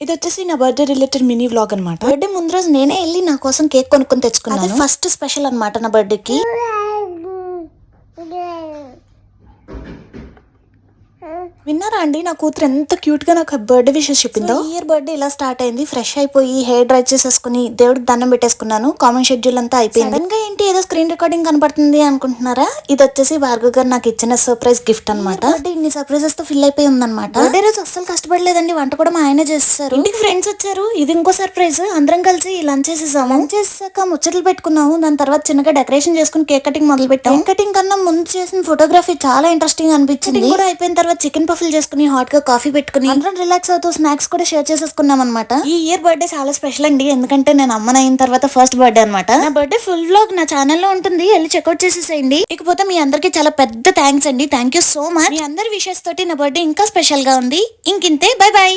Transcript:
ఇది వచ్చేసి నా బర్త్డే రిలేటెడ్ మినీ వ్లాగ్ అనమాట. బర్త్డే ముందు రోజు నేనే వెళ్ళి నా కోసం కేక్ కొనుక్కొని తెచ్చుకున్నాను. ఫస్ట్ స్పెషల్ అనమాట నా బర్త్డేకి. విన్నారా అండి, నా కూతురు ఎంత క్యూట్ గా నాకు బర్త్డే విషెస్ చెప్పిందో. ఈ ఇయర్ బర్త్డే ఇలా స్టార్ట్ అయింది. ఫ్రెష్ అయిపోయి హెయిర్ డ్రై చేసేసుకుని దేవుడికి దండం పెట్టేసుకున్నాను. కామన్ షెడ్యూల్ అంతా అయిపోయింది. సడన్ గా ఏంటి ఏదో స్క్రీన్ రికార్డింగ్ కనపడుతుంది అనుకుంటున్నారా? ఇది వచ్చేసి భార్గవ్ గారు నాకు ఇచ్చిన సర్ప్రైజ్ గిఫ్ట్ అనమాట. ఇన్ని సర్ప్రైజెస్ తో ఫిల్ అయిపోయి ఉందన్నమాట. బర్త్డే రోజు అస్సలు కష్టపడలేదండి, వంట కూడా మా ఆయనే చేస్తారు. ఇంటికి ఫ్రెండ్స్ వచ్చారు, ఇది ఇంకో సర్ప్రైజ్. అందరం కలిసి లంచ్ చేసేసాము. లంచ్ చేసాక ముచ్చట్లు పెట్టుకున్నాము. దాని తర్వాత చిన్నగా డెకరేషన్ చేసుకుని కేక్ కటింగ్ మొదలు పెట్టాము. కేక్ కటింగ్ కన్నా ముందు చేసిన ఫోటోగ్రఫీ చాలా ఇంట్రెస్టింగ్ అనిపించింది. కూడా అయిపోయిన తర్వాత చికెన్ పఫ్లు చేసుకుని హాట్ గా కాఫీ పెట్టుకుని అందరం రిలాక్స్ అవుతూ స్నాక్స్ కూడా షేర్ చేసేసుకున్నాం అనమాట. ఈ ఇయర్ బర్త్డే చాలా స్పెషల్ అండి, ఎందుకంటే నేను అమ్మని అయిన తర్వాత ఫస్ట్ బర్త్డే అనమాట. నా బర్త్డే ఫుల్ వ్లాగ్ నా ఛానల్లో ఉంటుంది, వెళ్ళి చెక్అౌట్ చేసేసేయండి. ఇకపోతే మీ అందరికి చాలా పెద్ద థ్యాంక్స్ అండి. Thank you so much. మీ అందరి విషెస్ తోటి నా బర్త్డే ఇంకా స్పెషల్ గా ఉంది. ఇంకింతే, బై బై.